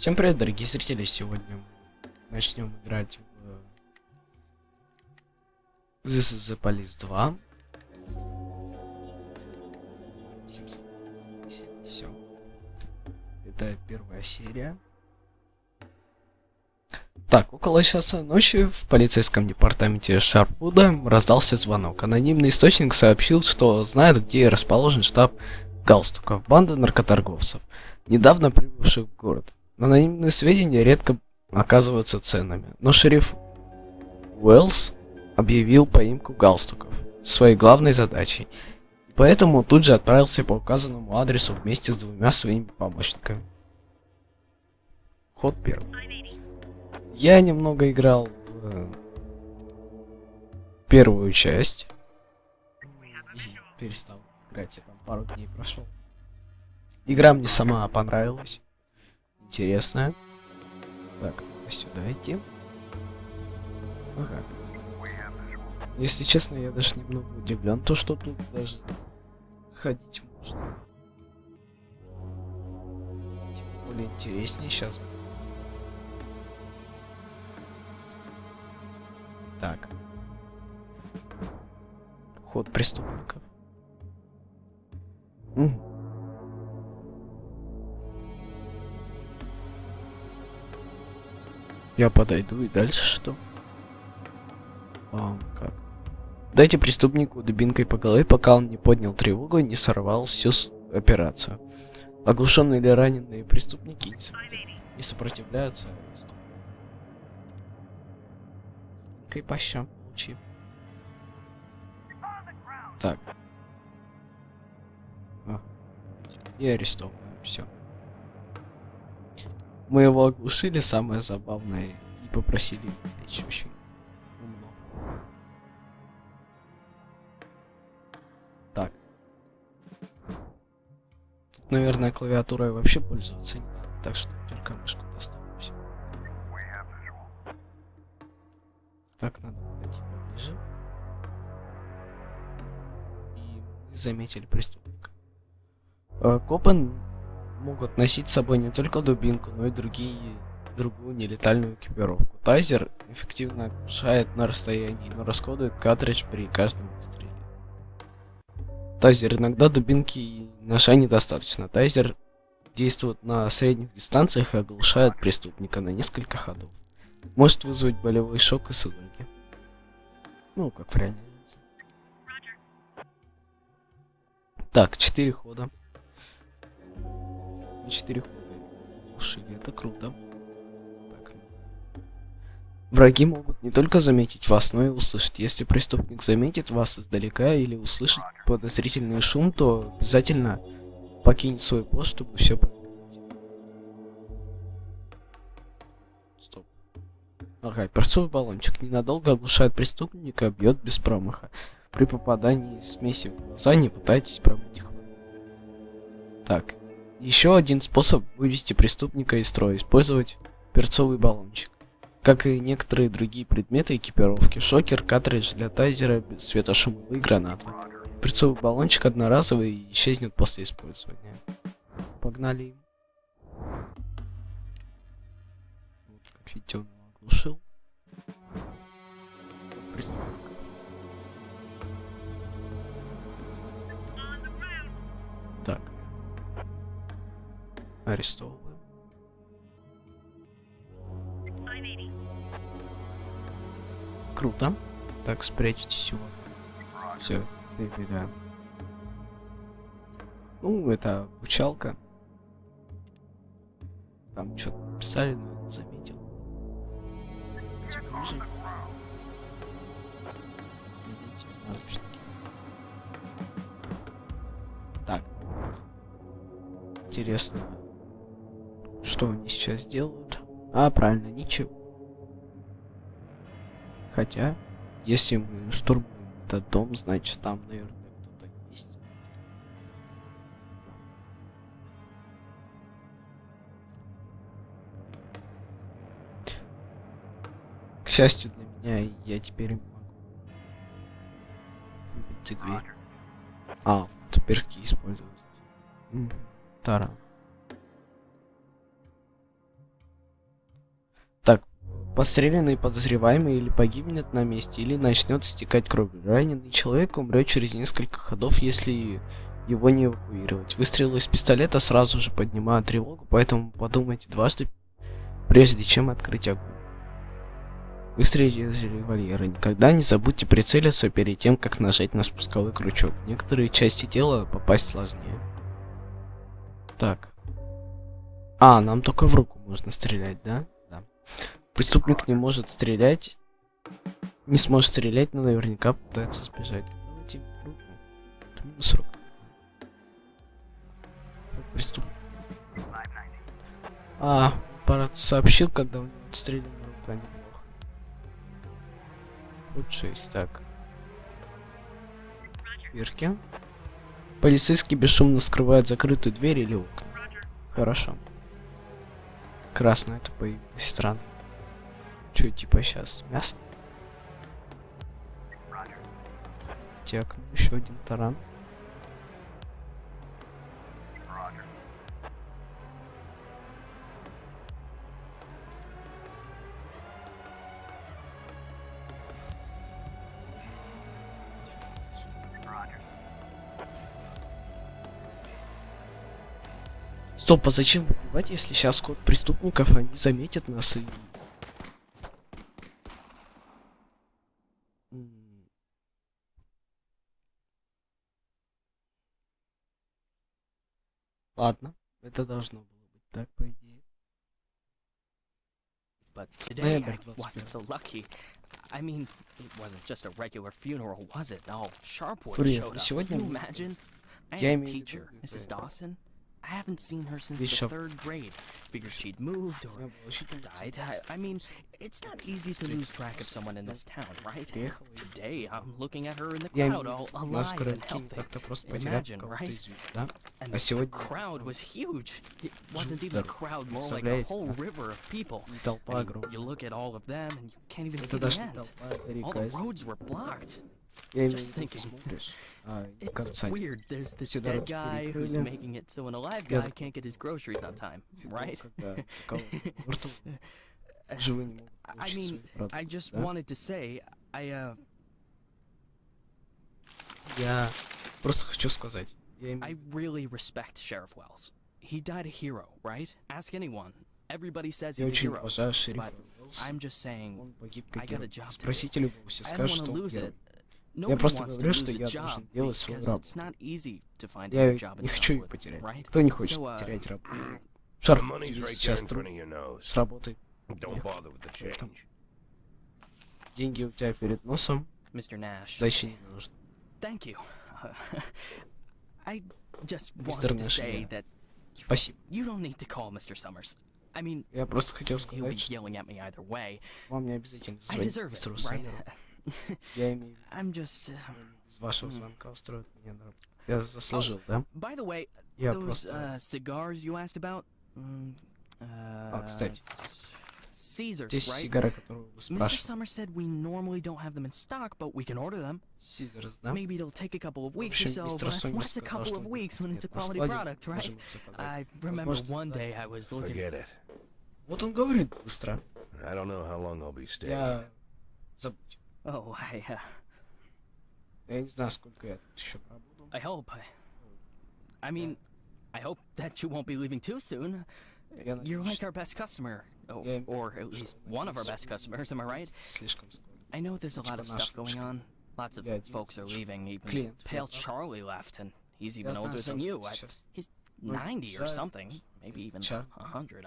Всем привет, дорогие зрители! Сегодня мы начнем играть в This is the Police 2. Все. Это первая серия. Так, около часа ночи в полицейском департаменте Шарпуда раздался звонок. Анонимный источник сообщил, что знает, где расположен штаб галстуков, банды наркоторговцев, недавно прибывших в город. Анонимные сведения редко оказываются ценными, но шериф Уэллс объявил поимку галстуков своей главной задачей, поэтому тут же отправился по указанному адресу вместе с двумя своими помощниками. Ход первый. Я немного играл в первую часть и перестал играть, я там пару дней прошел. Игра мне сама понравилась. Интересная. Так, надо сюда идти. Ага. Если честно, я даже немного удивлен, то что тут даже ходить можно. Тем более интереснее сейчас. Так. Ход преступников. Я подойду и дальше что? Как? Дайте преступнику дубинкой по голове, пока он не поднял тревогу и не сорвал всю операцию. Оглушенные или раненые преступники не сопротивляются аресту. Дубинкой по щам получи. Так. И арестовываем. Все. Мы его оглушили, самое забавное, и попросили лечь. Очень умно. Так. Тут, наверное, клавиатурой вообще пользоваться не надо, так что только мышку достанем. Все. Так, надо подойти поближе. И мы заметили преступника. Копы могут носить с собой не только дубинку, но и другую нелетальную экипировку. Тайзер эффективно оглушает на расстоянии, но расходует картридж при каждом выстреле. Тайзер иногда дубинки и ножа недостаточно. Тайзер действует на средних дистанциях и оглушает преступника на несколько ходов. Может вызвать болевой шок и судороги. Ну, как в реальности. Так, 4 хода. 4 хода ушили, это круто. Так. Враги могут не только заметить вас, но и услышать. Если преступник заметит вас издалека или услышит подозрительный шум, то обязательно покинет свой пост, чтобы все проверить. Стоп. Ага, перцовый баллончик ненадолго оглушает преступника, бьет без промаха. При попадании смеси в глаза не пытайтесь промыть их. Так. Еще один способ вывести преступника из строя — использовать перцовый баллончик. Как и некоторые другие предметы экипировки, шокер, картридж для тайзера, светошумовые гранаты. Перцовый баллончик одноразовый и исчезнет после использования. Погнали. Вот, как видите, он его оглушил. Преступник. Так. Арестовываем. Круто. Так, спрячьтесь его. Все, перебегаем. Ну, это обучалка. Там что-то написали, но я не заметил. Ближе. Идите, наручники. Так. Интересно. Что они сейчас делают? А, правильно, ничего. Хотя, если мы штурмуем этот дом, значит там, наверное, кто-то есть. К счастью для меня, я теперь могу выбить дверь. А, вот перки использовать. Таран. Подстреленный подозреваемый или погибнет на месте, или начнет стекать кровь. Раненый человек умрет через несколько ходов, если его не эвакуировать. Выстрелы из пистолета сразу же поднимают тревогу, поэтому подумайте дважды, прежде чем открыть огонь. Выстрелите из револьвера. Никогда не забудьте прицелиться перед тем, как нажать на спусковой крючок. В некоторые части тела попасть сложнее. Так. А, нам только в руку можно стрелять, да? Да. Преступник не может стрелять. Не сможет стрелять, но наверняка пытается сбежать. Давайте в руку. Это минус рука. Преступник. А, аппарат сообщил, когда у него отстрелена рука. Неплохо. Вот 6, так. Вверхе. Полицейский бесшумно скрывает закрытую дверь или окно. Хорошо. Красное это появилось странно. Чё, типа сейчас мясо? Так, еще один таран. Стоп, а зачем убивать, если сейчас код преступников, они заметят нас и... Ладно, это должно было быть так, по идее. But today I wasn't so lucky. I mean, it wasn't just a regular funeral, was it? All Sharpwood showed up. Can you imagine? I had a teacher, Mrs. Dawson. I haven't seen her since the 3rd grade. Figured she'd moved or died. I mean, it's not easy to lose track of someone in this town, right? Today, I'm looking at her in the crowd, all alive and healthy. Imagine, right? And the crowd was huge. It wasn't even a crowd, more like a whole river of people. I mean, you look at all of them and you can't even see the end. All the roads were blocked. Just thinking, it's weird, there's this dead guy who's making it so an alive guy can't get his groceries on time, right? I mean, I just wanted to say, Я просто хочу сказать. I really respect Sheriff Wells. He died a hero, right? Ask anyone. Everybody says he's a hero. But I'm just saying, I got a job to do. I don't want to lose it. Я просто говорю, что я должен делать свою работу. Я не хочу ее потерять. Кто не хочет потерять работу? Шарф сейчас сработает. Деньги у тебя перед носом. Дальше не нужно. Мистер Нэш, спасибо. Я просто хотел сказать, что вам не обязательно звонить мистеру Саммеру. Я имею в виду, из вашего звонка устроить меня на работу. Я заслужил, да? Я просто... кстати. Здесь сигары, которые вы спрашивали. Сизерс, да? В общем, мистер Сомерс сказал, что нет на складе, можем их заказать. Возможно, вот он говорит быстро. Я... забудь. Я не знаю, сколько я тут еще пробуду. I mean, I hope that you won't be leaving too soon. You're like our best customer. Or at least one of our best customers, am I right? I know there's a lot of stuff going on. Lots of folks are leaving. Even Pale Charlie left, and he's even older than you. He's 90 or something. Maybe even 100.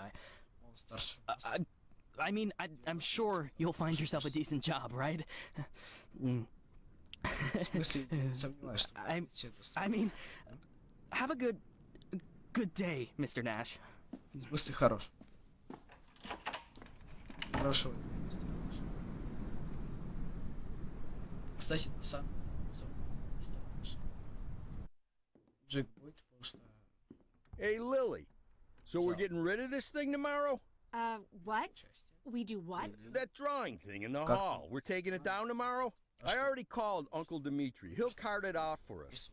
I mean, I'm sure you'll find yourself a decent job, right? I mean, have a good day, Mr. Nash. В смысле хорош. Хорошо, мистер Нэш. Кстати, на самом деле, мистер Нэш. Джек будет, потому что... Hey, Lily. So we're getting rid of this thing tomorrow? What? We do what? That drawing thing in the hall. We're taking it down tomorrow? I already called Uncle Dimitri. He'll cart it off for us.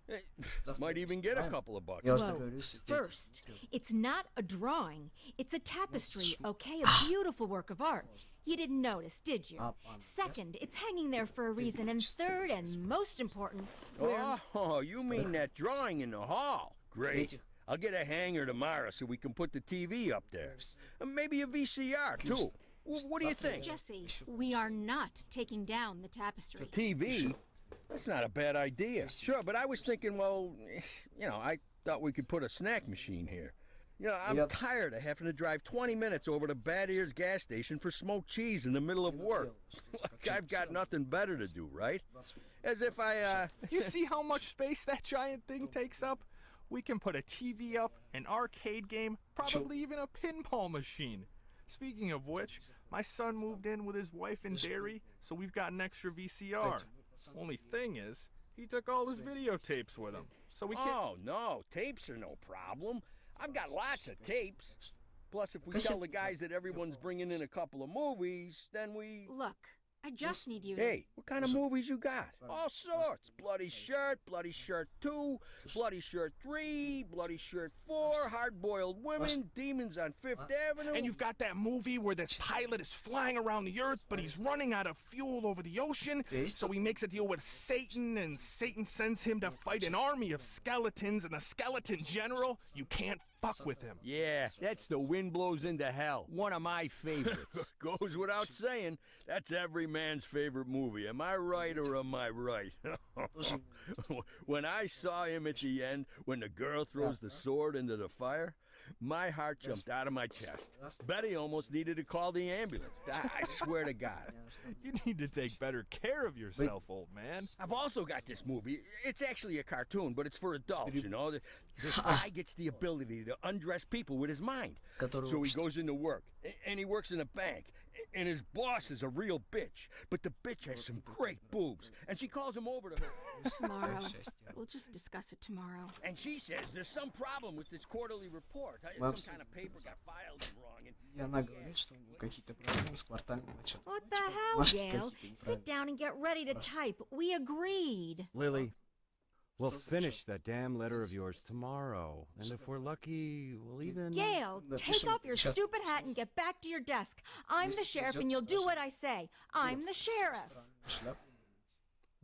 Might even get a couple of bucks. Whoa. First, it's not a drawing. It's a tapestry, okay? A beautiful work of art. You didn't notice, did you? Second, it's hanging there for a reason. And third, and most important, Oh, you mean that drawing in the hall? Great. I'll get a hanger tomorrow so we can put the TV up there. Maybe a VCR, too. What do you think? Jesse, we are not taking down the tapestry. The TV? That's not a bad idea. Sure, but I was thinking, well, I thought we could put a snack machine here. I'm tired of having to drive 20 minutes over to Bad Ears gas station for smoked cheese in the middle of work. Like I've got nothing better to do, right? As if You see how much space that giant thing takes up? We can put a TV up, an arcade game, probably even a pinball machine. Speaking of which, my son moved in with his wife and dairy, so we've got an extra VCR. Only thing is, he took all his videotapes with him, so we can't... Oh, no, tapes are no problem. I've got lots of tapes. Plus, if we tell the guys that everyone's bringing in a couple of movies, then we... Look, I just need you to... Hey, what kind of movies you got? All sorts. Bloody Shirt 2, Bloody Shirt 3, Bloody Shirt 4, Hard-Boiled Women, Demons on Fifth Avenue. And you've got that movie where this pilot is flying around the Earth, but he's running out of fuel over the ocean, so he makes a deal with Satan, and Satan sends him to fight an army of skeletons, and the skeleton general, you can't fuck with him. Yeah, that's The Wind Blows into Hell. One of my favorites. Goes without saying, that's every man's favorite movie. Am I right or am I right? When I saw him at the end, when the girl throws the sword into the fire, my heart jumped out of my chest. Betty almost needed to call the ambulance. I swear to God. You need to take better care of yourself, old man. I've also got this movie. It's actually a cartoon, but it's for adults, This guy gets the ability to undress people with his mind. So he goes into work, and he works in a bank, and his boss is a real bitch. But the bitch has some great boobs, and she calls him over to her. Tomorrow. We'll just discuss it tomorrow. And she says there's some problem with this quarterly report. Some kind of paper got filed wrong. И она говорит, что у него какие-то проблемы с квартальным отчетом. What the hell, Gail? Sit down and get ready to type. We agreed. Lily, we'll finish that damn letter of yours tomorrow. And if we're lucky, we'll even... Gail, take off your stupid hat and get back to your desk. I'm the sheriff and you'll do what I say. I'm the sheriff.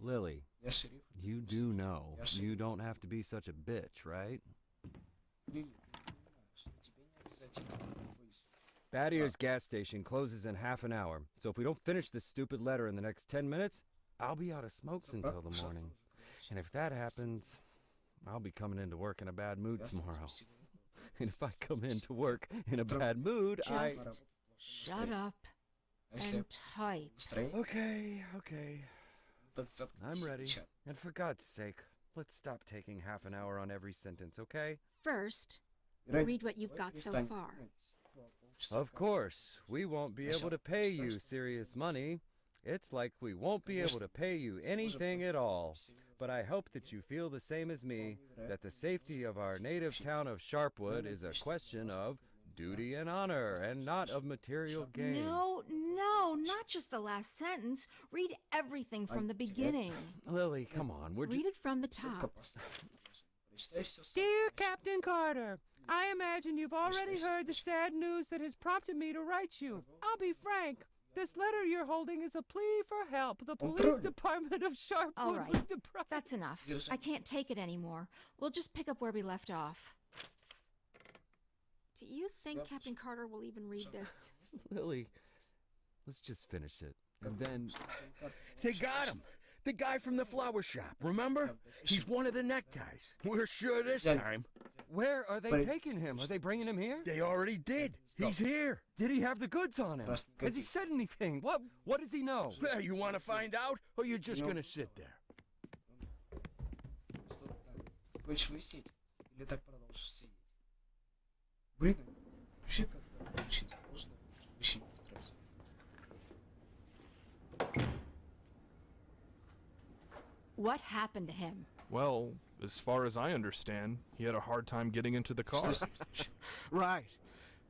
Lily, you do know you don't have to be such a bitch, right? Bad Ears gas station closes in half an hour, so if we don't finish this stupid letter in the next 10 minutes, I'll be out of smokes until the morning. And if that happens, I'll be coming into work in a bad mood tomorrow. And if I come into work in a bad mood, Just shut up and type. Okay. I'm ready. And for God's sake, let's stop taking half an hour on every sentence, okay? First, read what you've got so far. Of course, we won't be able to pay you serious money. It's like we won't be able to pay you anything at all. But I hope that you feel the same as me, that the safety of our native town of Sharpwood is a question of duty and honor, and not of material gain. No, not just the last sentence. Read everything from the beginning. Lily, come on, Read it from the top. Dear Captain Carter, I imagine you've already heard the sad news that has prompted me to write you. I'll be frank. This letter you're holding is a plea for help. The police department of Sharpwood All right, was deprived. that's enough. I can't take it anymore. We'll just pick up where we left off. Do you think Captain Carter will even read this? Lily, let's just finish it. And then... They got him! The guy from the flower shop, remember? He's one of the neckties. We're sure this time. Where are they taking him? Are they bringing him here? They already did. He's here. Did he have the goods on him? Has he said anything? What does he know? Well, you want to find out, or you're just going to sit there? Хочешь выяснить? Или так продолжишь сидеть? Блин, вообще как-то очень сложно, очень быстро все. What happened to him? Well, as far as I understand, he had a hard time getting into the car. Right.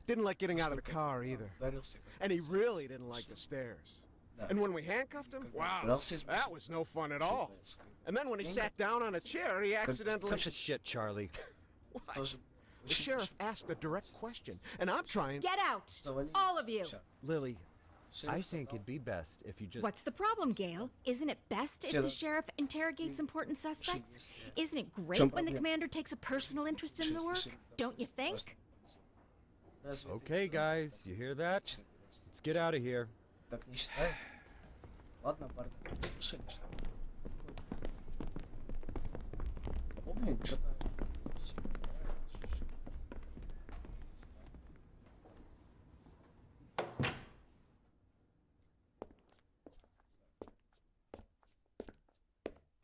Didn't like getting out of the car either. And he really didn't like the stairs. And when we handcuffed him, wow, that was no fun at all. And then when he sat down on a chair, he accidentally... Cut the shit, Charlie. What? The sheriff asked a direct question, and I'm trying... Get out! All of you! Lily, I think it'd be best if you just... What's the problem, Gail? Isn't it best if the sheriff interrogates important suspects? Isn't it great when the commander takes a personal interest in the work? Don't you think? Okay, guys, you hear that? Let's get out of here. Так не считаю. Ладно, парни, слышали, что? О, блин, что-то...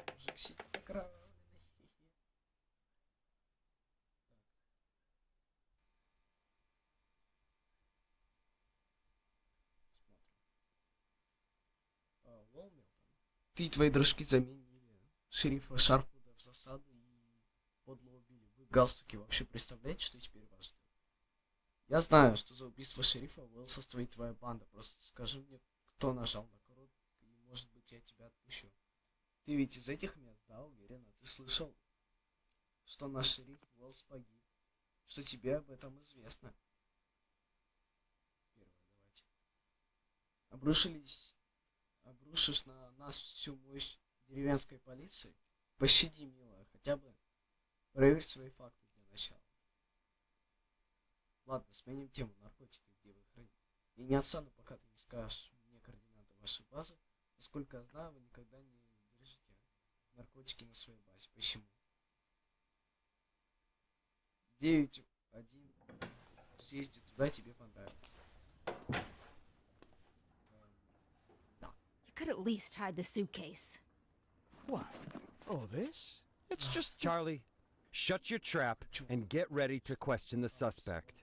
Мужик сидит окровавленный. Ты и твои дружки заменили шерифа Шарпуда в засаду и подло убили. Вы галстуки вообще представляете, что теперь вас ждет? Я знаю, что за убийство шерифа Уэллса стоит твоя банда. Просто скажи мне, кто нажал на курок, и может быть я тебя отпущу. Ты ведь из этих мест, да, уверена? Ты слышал, что наш шериф Уэллс погиб? Что тебе об этом известно? Первое, давайте. Обрушишь на нас всю мощь деревенской полиции? Пощади, милая, хотя бы проверь свои факты для начала. Ладно, сменим тему. Наркотики, где вы их храните? Я не отстану, пока ты не скажешь мне координаты вашей базы. Насколько я знаю, вы никогда не держите наркотики на своей базе. Почему? 9-1. Съезди туда, тебе понравится. You could at least hide the suitcase. What? Oh, this? It's just... Charlie, shut your trap and get ready to question the suspect.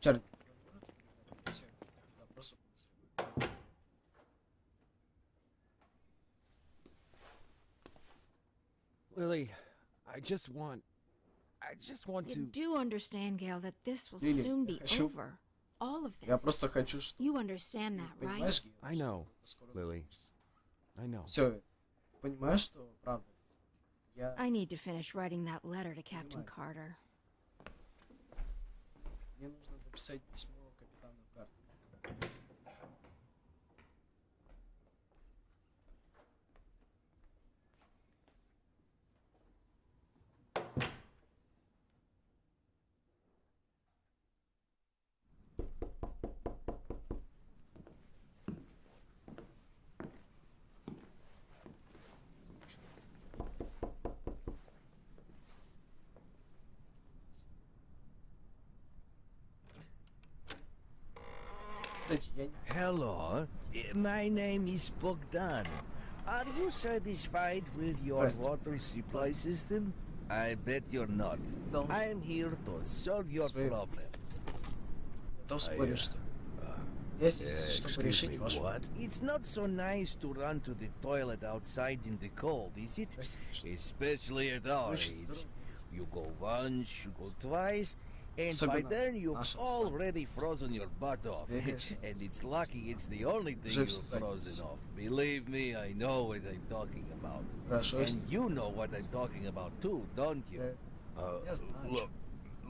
Charlie. Lily, I just want to... You do understand, Gail, that this will Lily, soon be я хочу- over. All of Я this. просто хочу, что... You understand that, right? Понимаешь, Гейл, I что know, это скоро Lily. закончится? I know. Все, ты понимаешь, что правда? Я... I need to finish writing that letter to Captain Понимаю. Carter. Мне нужно написать письмо капитану Картеру. Кстати, я не... Hello, my name is Bogdan. Are you satisfied with your Right. water supply system? I bet you're not. No. I am here to solve your Sweet. problem. Готов спорить, что... Я здесь, чтобы Excuse решить me, вашу... what? It's not so nice to run to the toilet outside in the cold, is it? Простите, что... Especially at our Очень age. здорово. You go once, you go twice, and by Особенно then в you've нашем already frozen your butt off. Vegas. And it's lucky it's the only thing Жив you've задница. frozen off. Believe me, I know what I'm talking about. Хорошо, And если... you know what I'm talking about too, don't you? Я знаю, Look,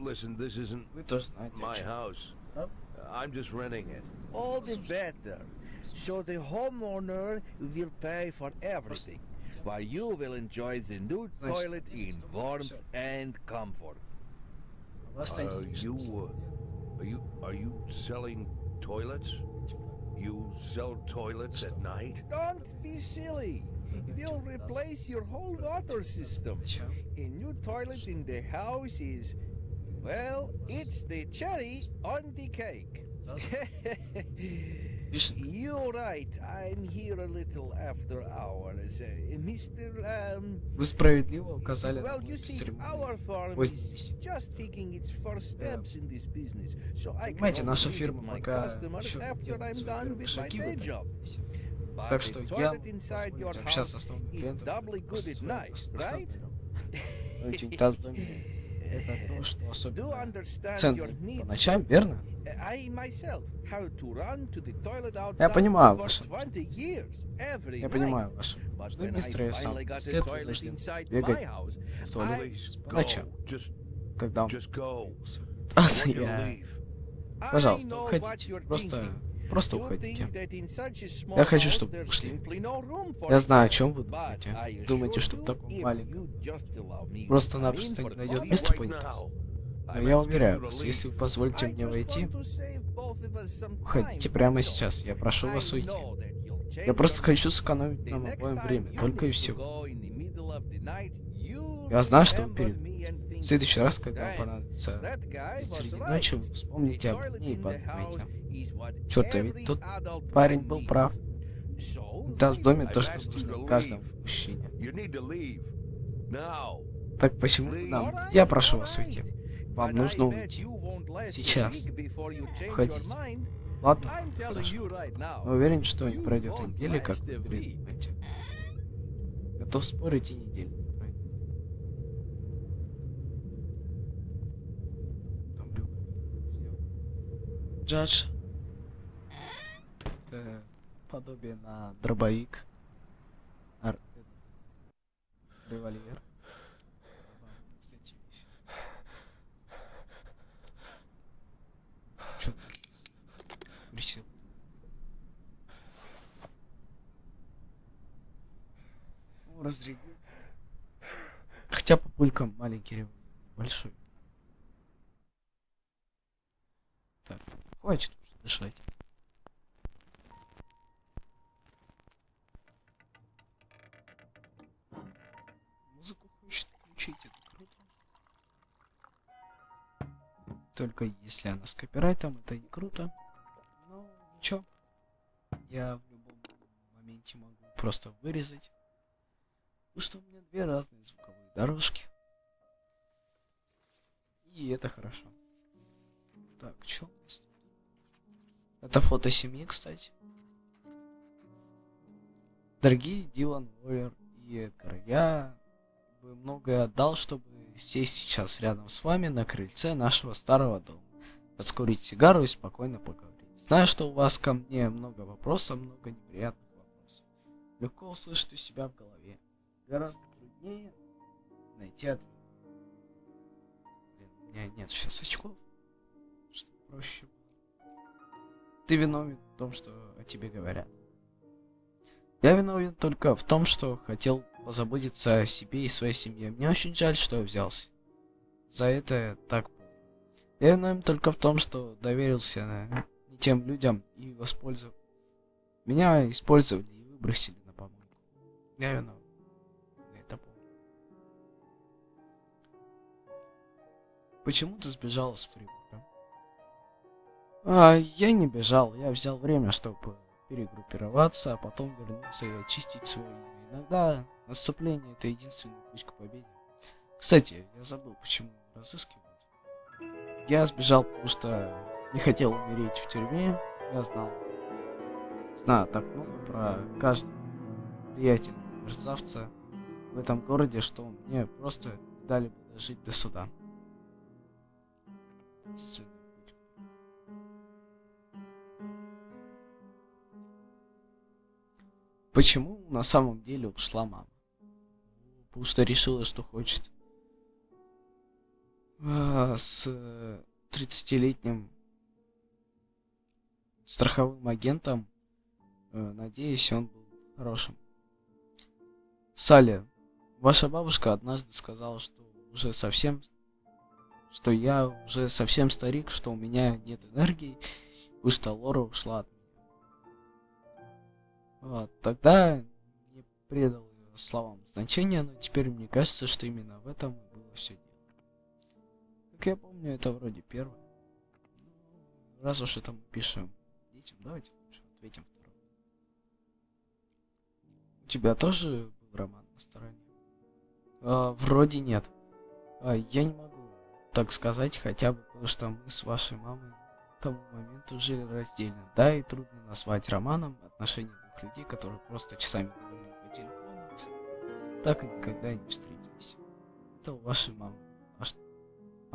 listen, this isn't вы тоже знаете. my house. Да? I'm just renting it. All the better. So the homeowner will pay for everything, while you will enjoy the new Значит, toilet in warmth and comfort. Вы останетесь... Are you selling toilets? You sell toilets at night? Don't be silly. They'll replace your whole water system. Зачем? A new toilet in the house is, well, it's the cherry on the cake. Вишенка. You're right. I'm here a little after hours. Mr. Вы справедливо указали на Well, мой you see, our бесцеремонный farm поздний is визит. just taking its first steps in this business, so I can Понимаете, only наша visit фирма my пока customers еще after делает I'm свои done первые with my шаги в day этом job. бизнесе. But Так the что я toilet inside your позволить общаться с house новым is клиентом doubly только good с at своим night, right? основателем. Очень раздумие. это то, что особенно ценно по ночам, верно? Я понимаю ваши нужды. Я понимаю ваши нужды, мистер, я сам лет вынужден бегать в туалет по ночам, когда он пытался, я... Пожалуйста, уходите. Просто уходите. Я хочу, чтобы вы ушли. Я знаю, о чем вы думаете. Думаете, что в таком маленьком просто-напросто не найдет место по унитазу. Но я уверяю вас, если вы позволите мне войти, уходите прямо сейчас. Я прошу вас уйти. Я просто хочу сэкономить нам обоим время, только и всего. Я знаю, что вы передумаете. В следующий раз, когда вам понадобится среди ночи, вы вспомните об мне и подумайте. Черт, а ведь тот парень был прав. Да, в доме то, что нужно каждому мужчине. Так почему нам? Я прошу вас уйти. Вам нужно уйти. Сейчас. Уходите. Ладно? Хорошо. Но уверен, что не пройдет и недели, как вы передумаете. Готов спорить и недели. Джадж. Это подобие на дробовик. Револьвер. Чё ты? Присел. Ну, разрегу. Хотя папулька маленький револьвер, большой. Так, хватит уже дышать. Музыку хочет включить, это круто. Только если она с копирайтом, это не круто. Но ничего. Я в любом моменте могу просто вырезать. Потому что у меня две разные звуковые дорожки. И это хорошо. Так, что у нас тут? Это фото семьи, кстати. Дорогие Дилан, Уоллер и Эдгар, я бы многое отдал, чтобы сесть сейчас рядом с вами на крыльце нашего старого дома, раскурить сигару и спокойно поговорить. Знаю, что у вас ко мне много вопросов, много неприятных вопросов. Легко услышать у себя в голове. Гораздо труднее найти ответ. Блин, у меня нет сейчас очков. Что проще было. Ты виновен в том, что о тебе говорят. Я виновен только в том, что хотел позаботиться о себе и своей семье. Мне очень жаль, что я взялся. За это так поздно. Я виновен только в том, что доверился не тем людям и воспользовал. Меня использовали и выбросили на помойку. Я виновен. Это помню. Почему ты сбежала с Фрибурга? Я не бежал. Я взял время, чтобы перегруппироваться, а потом вернуться и очистить свое имя. Иногда отступление — это единственный путь к победе. Кстати, я забыл, почему разыскивать. Я сбежал, потому что не хотел умереть в тюрьме. Я знаю так много про каждого влиятельного мерзавца в этом городе, что мне просто не дали бы дожить до суда. Почему на самом деле ушла мама? Потому что решила, что хочет с 30-летним страховым агентом. Надеюсь, он был хорошим. Салли, ваша бабушка однажды сказала, что я уже совсем старик, что у меня нет энергии, и что Лора ушла от меня. Тогда не придал ее словам значения, но теперь мне кажется, что именно в этом и было все дело. Как я помню, это вроде первое. Раз уж это мы пишем детям, давайте лучше ответим второе. У тебя тоже был роман на стороне? Вроде нет. Я не могу так сказать, хотя бы потому что мы с вашей мамой к тому моменту жили раздельно. Да, и трудно назвать романом отношения двух людей, которые просто часами говорили по телефону, так и никогда не встретились. Это у вашей мамы. А что?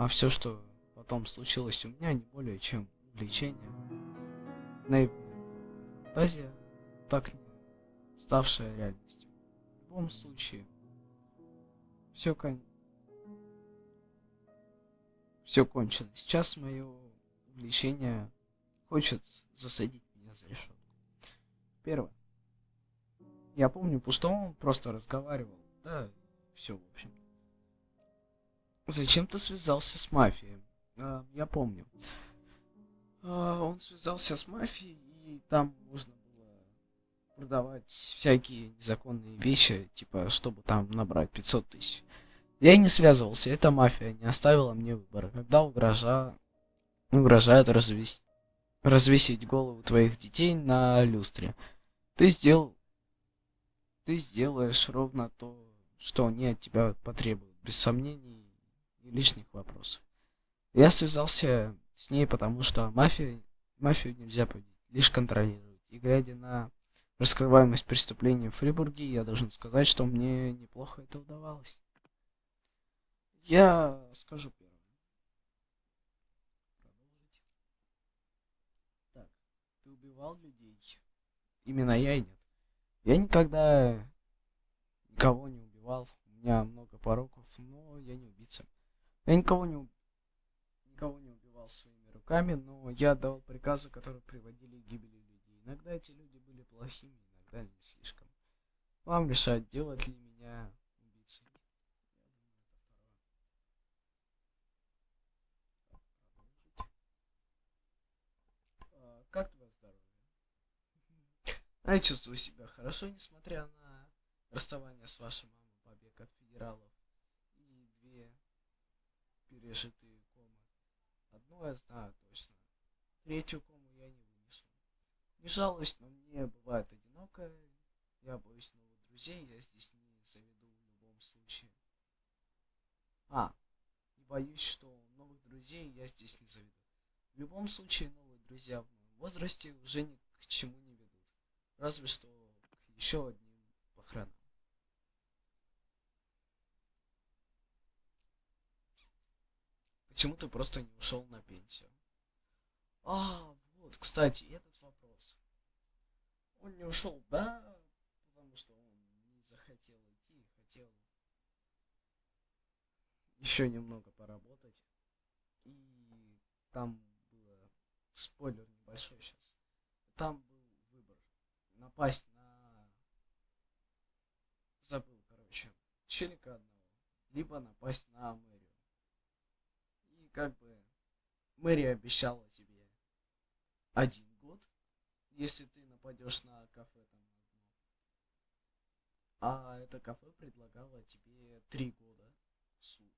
А все, что потом случилось у меня, не более чем увлечение, наивная фантазия, так не ставшая реальностью. В любом случае, все все кончилось. Сейчас мое увлечение хочет засадить меня за решетку. Первое. Я помню, пустом он просто разговаривал. Да, все, в общем. Зачем ты связался с мафией? Я помню. Он связался с мафией, и там можно было продавать всякие незаконные вещи, типа, чтобы там набрать 500 тысяч. Я не связывался, эта мафия не оставила мне выбора. Когда угрожают развесить голову твоих детей на люстре, ты сделаешь ровно то, что они от тебя потребуют, без сомнений и лишних вопросов. Я связался с ней, потому что мафию нельзя победить, лишь контролировать. И глядя на раскрываемость преступлений в Фрибурге, я должен сказать, что мне неплохо это удавалось. Я скажу первым. Продолжить. Так, ты убивал людей? Именно я и нет. Я никогда никого не убивал. У меня много пороков, но я не убийца. Я никого не убивал своими руками, но я отдавал приказы, которые приводили к гибели людей. Иногда эти люди были плохими, иногда не слишком. Вам решать, делать ли меня убийцей. Как твое здоровье? Я чувствую себя хорошо, несмотря на расставание с вашей мамой, побег от федералов и 2 пережитые комы. Одно я знаю точно. 3-ю кому я не вынесу. Не жалуюсь, но мне бывает одиноко. Я боюсь новых друзей, я здесь не заведу в любом случае. И боюсь, что новых друзей я здесь не заведу. В любом случае, новые друзья в моем возрасте уже ни к чему не ведут. Разве что к еще одним похоронам. Почему ты просто не ушел на пенсию? Вот, кстати, этот вопрос. Он не ушел, да, потому что он не захотел идти, хотел еще немного поработать. И там было, спойлер небольшой сейчас, там был выбор. Напасть на... Забыл, короче, челика одного, либо напасть на мэрию. И как бы мэрия обещала тебе 1 год, если ты нападешь на кафе там одно. А это кафе предлагало тебе 3 года суд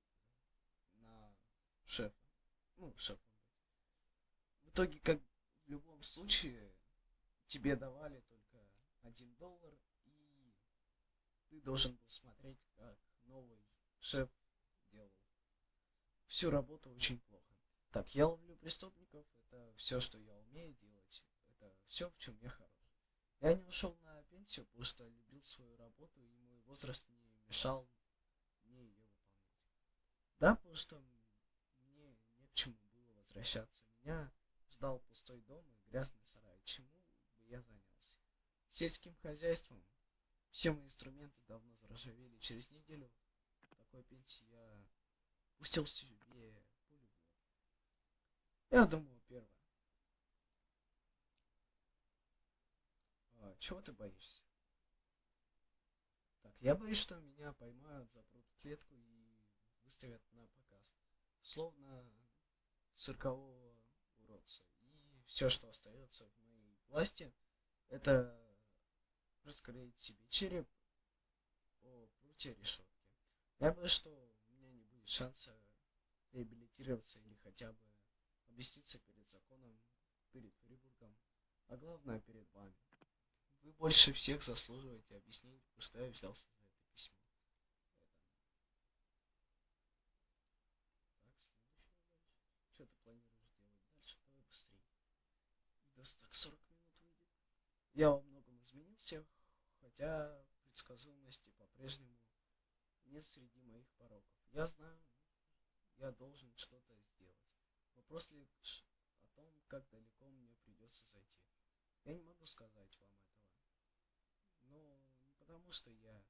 на шефа. Шефом. В итоге, как в любом случае, тебе давали только $1, и ты должен был смотреть, как новый шеф делал всю работу очень плохо. Так, я ловлю преступников, это все, что я умею делать, это все, в чем я хорош. Я не ушел на пенсию, потому что любил свою работу, и мой возраст не мешал мне ее выполнять. Да, потому что мне не к чему было возвращаться. Меня ждал пустой дом и грязный сарай. Чему бы я занялся? Сельским хозяйством. Все мои инструменты давно заржавели. Через неделю такой пенсии я пустил себе пулю в лоб. Я думаю, первое. Чего ты боишься? Так, я боюсь, что меня поймают, запрут в клетку и выставят на показ. Словно циркового уродца. И все, что остается в моей власти, это раскроить себе череп по прутья решетки. Я боюсь, что у меня не будет шанса реабилитироваться или хотя бы объясниться перед законом, перед Фрибургом, а главное перед вами. Вы больше всех заслуживаете объяснений, потому что я взялся за это письмо. Так, следующее дальше. Что ты планируешь делать дальше? Давай быстрее. Видос так 40 минут выйдет. Я во многом изменился, хотя предсказуемости по-прежнему нет среди моих пороков. Я знаю, я должен что-то сделать. Вопрос лишь о том, как далеко мне придется зайти. Я не могу сказать вам этого. Но не потому, что я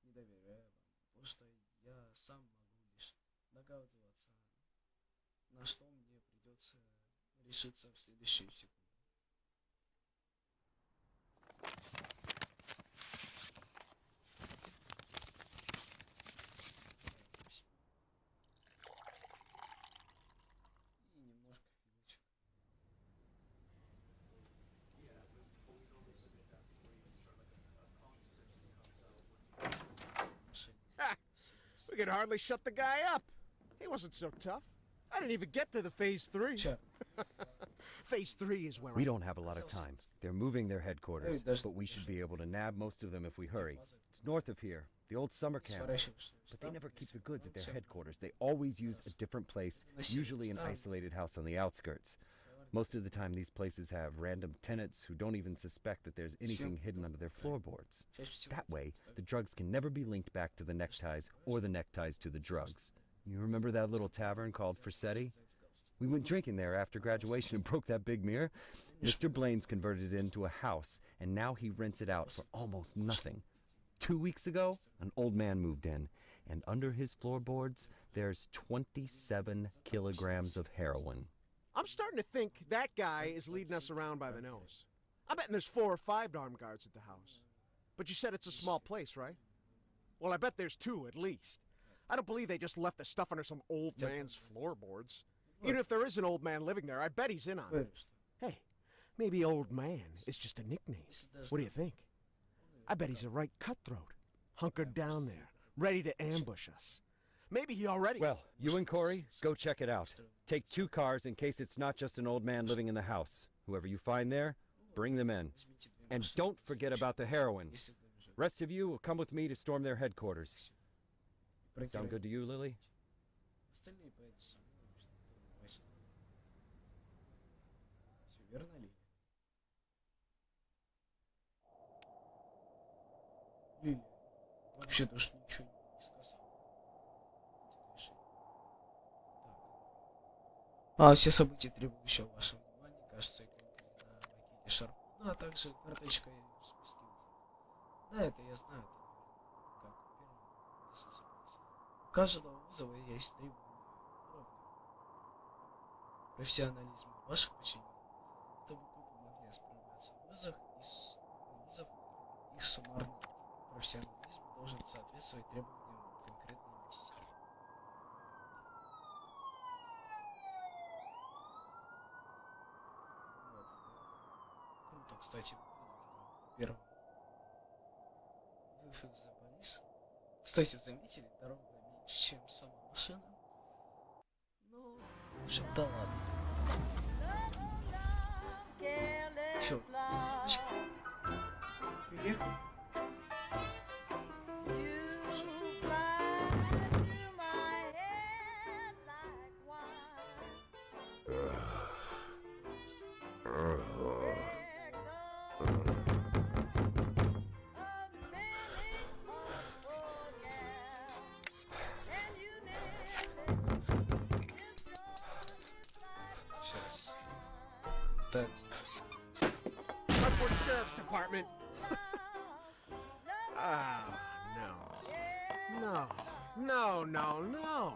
не доверяю вам, потому что я сам могу лишь догадываться, на что мне придется решиться в следующую секунду. И немножко филочек. Ha! We could hardly shut the guy up. He wasn't so tough. I didn't even get to the phase 3. Phase 3 is where We don't have a lot of time. They're moving their headquarters, but we should be able to nab most of them if we hurry. It's north of here, the old summer camp. But they never keep the goods at their headquarters. They always use a different place, usually an isolated house on the outskirts. Most of the time, these places have random tenants who don't even suspect that there's anything hidden under their floorboards. That way, the drugs can never be linked back to the neckties or the neckties to the drugs. You remember that little tavern called Frasetti? We went drinking there after graduation and broke that big mirror. Mr. Blaine's converted it into a house, and now he rents it out for almost nothing. 2 weeks ago, an old man moved in, and under his floorboards, there's 27 kilograms of heroin. I'm starting to think that guy is leading us around by the nose. I bet there's 4 or 5 armed guards at the house. But you said it's a small place, right? Well, I bet there's 2 at least. I don't believe they just left the stuff under some old man's floorboards. Even if there is an old man living there, I bet he's in on it. Hey, maybe old man is just a nickname. What do you think? I bet he's a right cutthroat, hunkered down there, ready to ambush us. Maybe he already... Well, you and Corey, go check it out. Take 2 cars in case it's not just an old man living in the house. Whoever you find there, bring them in. And don't forget about the heroin. Rest of you will come with me to storm their headquarters. Sound good to you, Lily? Верно ли? Лили вообще даже ничего не сказал. Все события, требующие вашего внимания, кажется, иконкой на макете Шарпуна, а также карточкой в списке вызовов. Да, это я знаю, это как в первом бизнес-запросе. У каждого вызова есть требования уровня профессионализма ваших подчиненных. Чтобы копы могли справляться в вызов их суммарный профессионализм должен соответствовать требованиям конкретной миссии. Вот, это круто, кстати, выглядит как в первом выход за полис. Кстати, заметили, дорога меньше, чем сама машина. Ну, в общем, да ладно. Все, ссылочка. Приехал. Сейчас. Пытается. Sheriff's Department. No.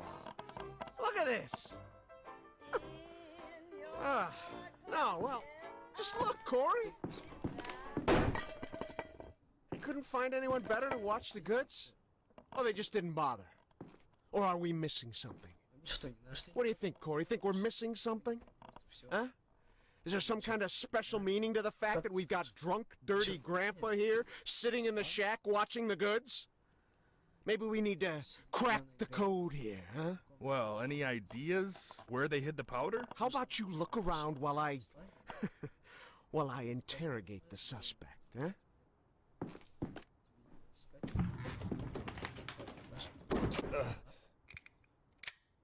Look at this. No, well, just look, Corey. They couldn't find anyone better to watch the goods? Or they just didn't bother? Or are we missing something? What do you think, Corey? Think we're missing something? Huh? Is there some kind of special meaning to the fact that we've got drunk, dirty grandpa here, sitting in the shack watching the goods? Maybe we need to crack the code here, huh? Well, any ideas where they hid the powder? How about you look around while I... while I interrogate the suspect, huh?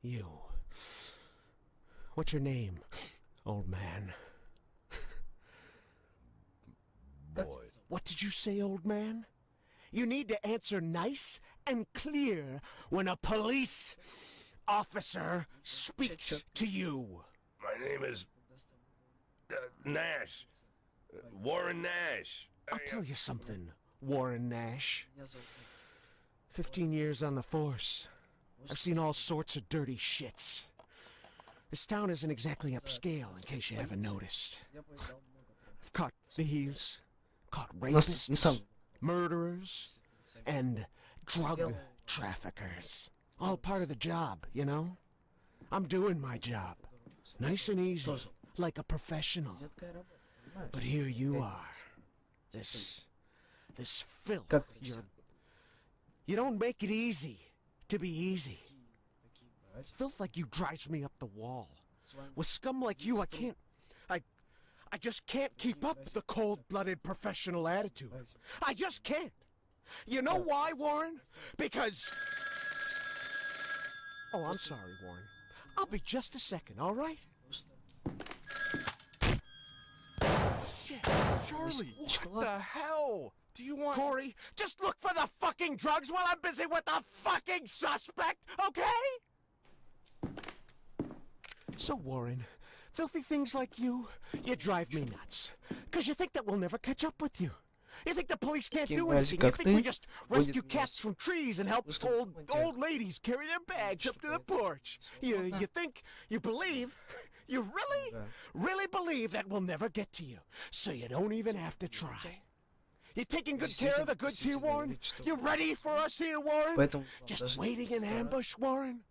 You. What's your name, old man? Boy. What did you say, old man? You need to answer nice and clear when a police officer speaks to you. My name is Nash. Warren Nash. I'll tell you something, Warren Nash. 15 years on the force. I've seen all sorts of dirty shits. This town isn't exactly upscale, in case you haven't noticed. I've caught thieves, caught rapists, murderers, and drug traffickers. All part of the job, you know? I'm doing my job. Nice and easy, like a professional. But here you are. This filth. You don't make it easy to be easy. Filth like you drives me up the wall. With scum like you, I just can't keep up the cold-blooded professional attitude. I just can't. You know why, Warren? Because... Oh, I'm sorry, Warren. I'll be just a second, all right? Charlie, what the hell? Do you want... Corey, just look for the fucking drugs while I'm busy with the fucking suspect, okay? So, Warren, filthy things like you drive me nuts. Because you think that we'll never catch up with you. You think the police can't do anything. You think we just rescue cats from trees and help old ladies carry their bags up to the porch. You think, you believe, you really believe that we'll never get to you. So you don't even have to try. You taking good care of the goods here, Warren? You ready for us here, Warren? Just waiting in ambush, Warren?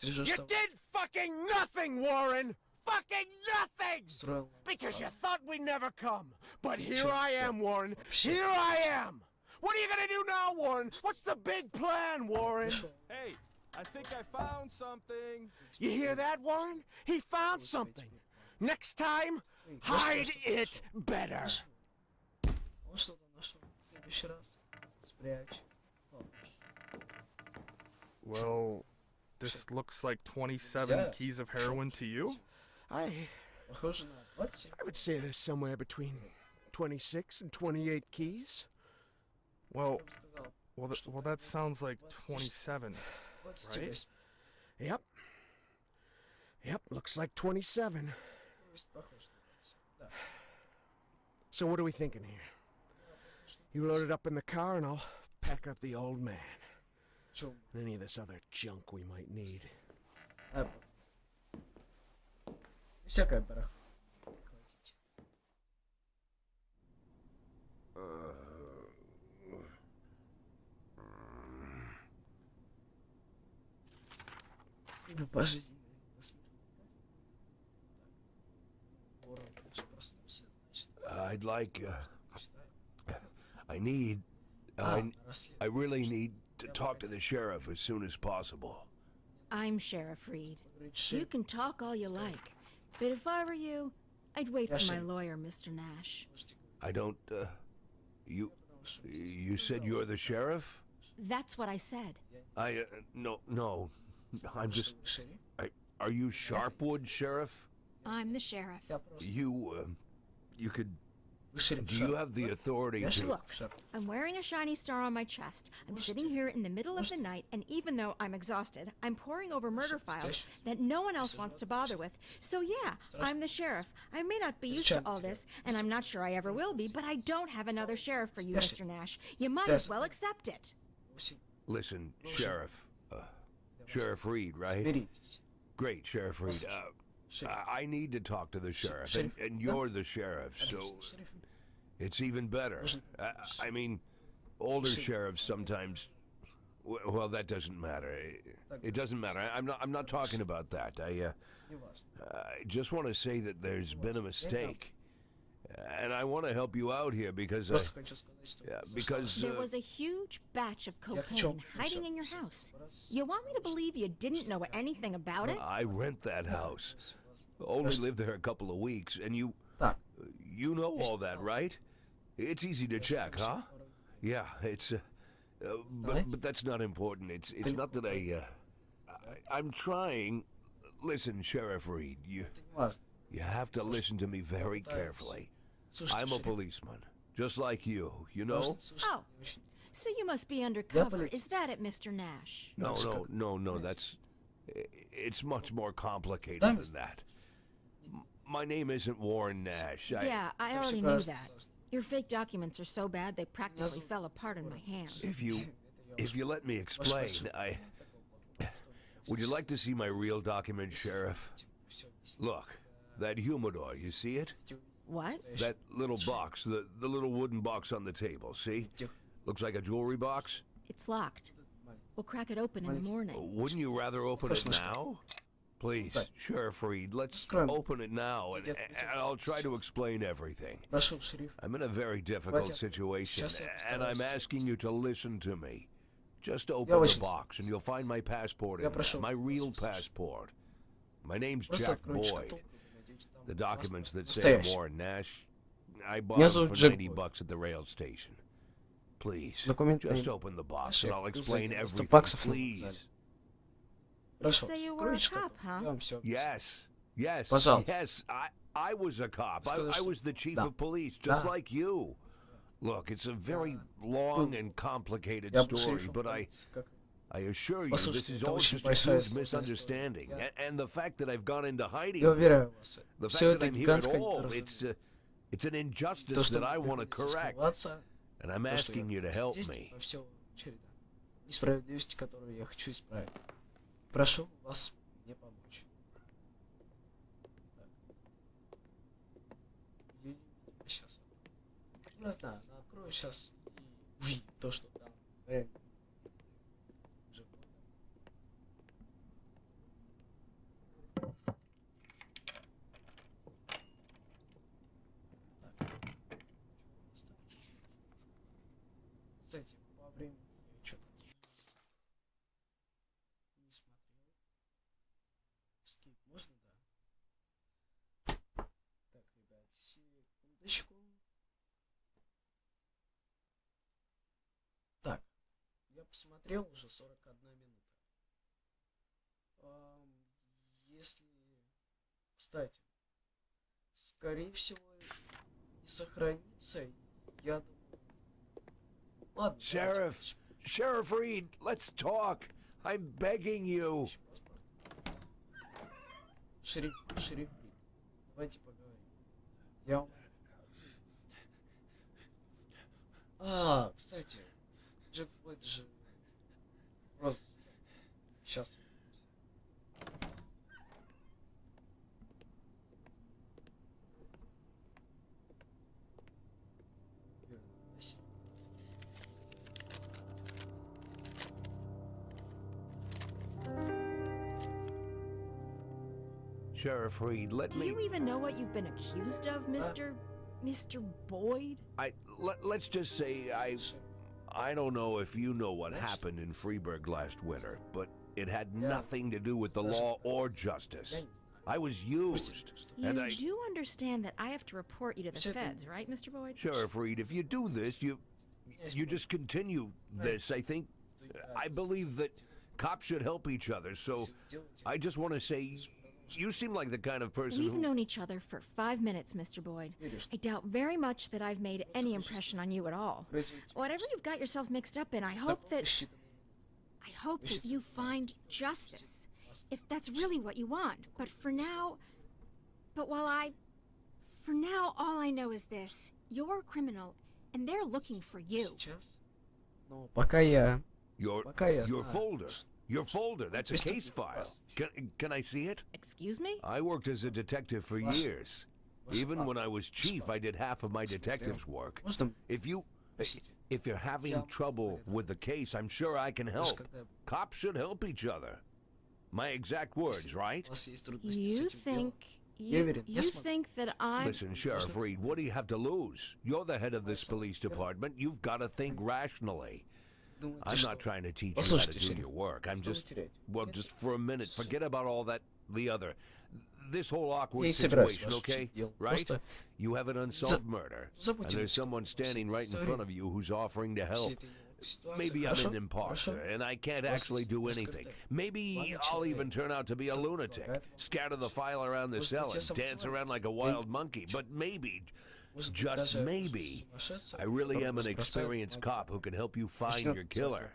You did fucking nothing, Warren! Fucking nothing! Because you thought we'd never come. But here I am, Warren. Here I am! What are you gonna do now, Warren? What's the big plan, Warren? Hey, I think I found something. You hear that, Warren? He found something. Next time, hide it better. Well, this looks like 27 keys of heroin to you? I would say there's somewhere between 26 and 28 keys. Well, that sounds like 27, right? Yep, looks like 27. So what are we thinking here? You load it up in the car and I'll pack up the old man. And any of this other junk we might need. Всякое барахло. Пожизненная проснулся, значит. I'd like, I really need to talk to the sheriff as soon as possible. I'm Sheriff Reed. You can talk all you like, but if I were you, I'd wait for my lawyer, Mr. Nash. I don't, you said you're the sheriff? That's what I said. No, I'm just, are you Sharpwood, Sheriff? I'm the sheriff. You could, do you have the authority to... Look, I'm wearing a shiny star on my chest. I'm sitting here in the middle of the night, and even though I'm exhausted, I'm poring over murder files that no one else wants to bother with. So yeah, I'm the sheriff. I may not be used to all this, and I'm not sure I ever will be, but I don't have another sheriff for you, Mr. Nash. You might as well accept it. Listen, Sheriff. Sheriff Reed, right? Great, Sheriff Reed. I need to talk to the sheriff, and you're the sheriff, so it's even better. I mean, older sheriffs sometimes. Well, that doesn't matter. It doesn't matter. I'm not talking about that. I just want to say that there's been a mistake, and I want to help you out here because there was a huge batch of cocaine hiding in your house. You want me to believe you didn't know anything about it? I rent that house. Only lived there a couple of weeks, and you know all that, right? It's easy to check, huh? Yeah, it's but that's not important. It's not that I'm trying. Listen, Sheriff Reed, you have to listen to me very carefully. I'm a policeman, just like you know? Oh, so you must be undercover. Is that it, Mr. Nash? No, It's much more complicated than that. My name isn't Warren Nash. Yeah, I already knew that. Your fake documents are so bad they practically fell apart in my hands. If you let me explain, would you like to see my real document, Sheriff? Look, that humidor, you see it? What? That little box, the little wooden box on the table, see? Looks like a jewelry box. It's locked. We'll crack it open in the morning. Wouldn't you rather open it now? Please, Sheriff Reed, let's open it now, and I'll try to explain everything. I'm in a very difficult situation, and I'm asking you to listen to me. Just open the box, and you'll find my passport in there, my real passport. My name's Jack Boyd. The documents that say Warren Nash, I bought them for $90 at the rail station. Please, just open the box and I'll explain everything, please. So you were a cop, huh? Yes, I was a cop. I was the chief of police, just like you. Look, it's a very long and complicated story, but I assure you, this is all just a huge misunderstanding. And the fact that I've gone into hiding, the fact that I'm here at all, it's an injustice that I want to correct. And I'm asking you to help me. Несправедливости, которую я хочу исправить. Прошу вас мне помочь. Сейчас. Ну да, открою сейчас и увидит то, что там реально. Кстати, по времени я что-то не смотрел. Скип можно, да? Так, ребят, секундочку. Так, я посмотрел уже 41 минута. Если, кстати, скорее всего, не сохранится, я думаю. Sheriff Reed, let's talk. I'm begging you. Шериф Рид, давайте поговорим. Я умоляю. Кстати, Джек Бойд же в розыске. Сейчас. Sheriff Reed, let me... Do you even know what you've been accused of, Mr. Boyd? Let's just say I don't know if you know what happened in Freeburg last winter, but it had nothing to do with the law or justice. I was used. You do understand that I have to report you to the feds, right, Mr. Boyd? Sheriff Reed, if you do this, you just continue this. I believe that cops should help each other, so I just want to say... You seem like the kind of person We've known each other for 5 minutes, Mr. Boyd. I doubt very much that I've made any impression on you at all. Whatever you've got yourself mixed up in, I hope that you find justice. If that's really what you want. But for now, all I know is this. You're a criminal, and they're looking for you. Your folder, that's a case file. Can I see it? Excuse me? I worked as a detective for years. Even when I was chief, I did half of my detective's work. If you're having trouble with the case, I'm sure I can help. Cops should help each other. My exact words, right? You think that I'm... Listen, Sheriff Reed, what do you have to lose? You're the head of this police department. You've got to think rationally. I'm not trying to teach you how to do your work. I'm just, just for a minute, forget about all that, this whole awkward situation, okay? Right? You have an unsolved murder, and there's someone standing right in front of you who's offering to help. Maybe I'm an imposter, and I can't actually do anything. Maybe I'll even turn out to be a lunatic, scatter the file around the cell and dance around like a wild monkey, but maybe... Just maybe, I really am an experienced cop who can help you find your killer.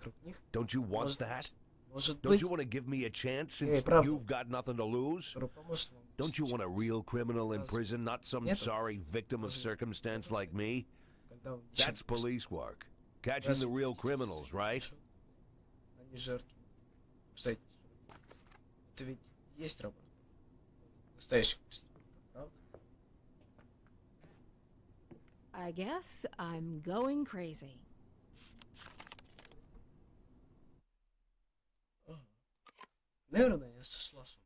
Don't you want that? Может Don't быть, you want to give me a chance since правда, you've got nothing to lose? который поможет вам Don't you want a real criminal in Раз prison, not some нет sorry возможности victim of позволить circumstance like me? когда вы That's ничем police work. Catching Раз the real вы criminals, right? Они жертвы обстоятельств. Это ведь есть работа настоящих преступников, правда? I guess I'm going crazy. Наверное, я сошла с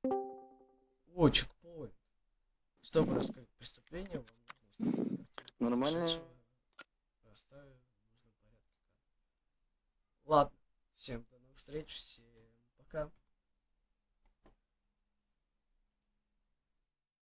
ума. О, чекпоинт. Чтобы раскрыть преступление, вам нужно установить картинку Нормально. произошедшего, расставив в нужном порядке. Ладно, всем до новых встреч, всем пока.